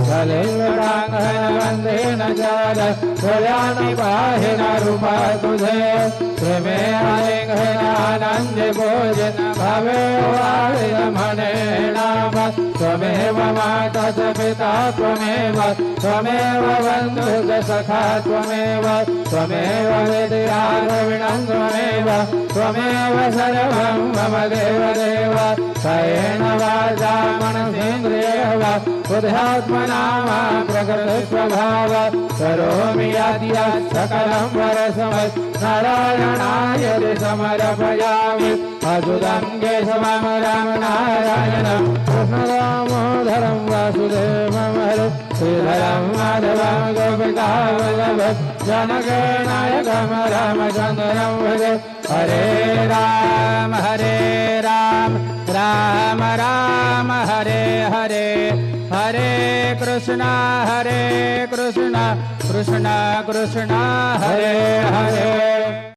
सलिलरांगन वंदे न जाद कल्याणी पाहि न रूपा तुझे प्रेमे आलिंगन आनंद भोजन भवे वारिद मने नाम त्वमेव माता च पिता त्वमेव त्वमेव बन्धुः सखा त्वमेव त्वमेव विद्या द्रविणं त्वमेव त्वमेव सर्वं मम देवदेव कायेन वाचा मनसेन्द्रियेण वा बुद्ध्यात्मना वा प्रकृतिस्वभाव करोमि यद्यत् सकलं परस्मै नारायणाय समर्पयामि अच्युतं केशवं रामनारायणं कृष्णदामोदरं वासुदेवं हरे श्रीधरं माधवं गोपिकावल्लभं जनकनायकं रामचन्द्रं भजे हरे राम राम राम हरे हरे हरे कृष्णा कृष्ण कृष्ण हरे हरे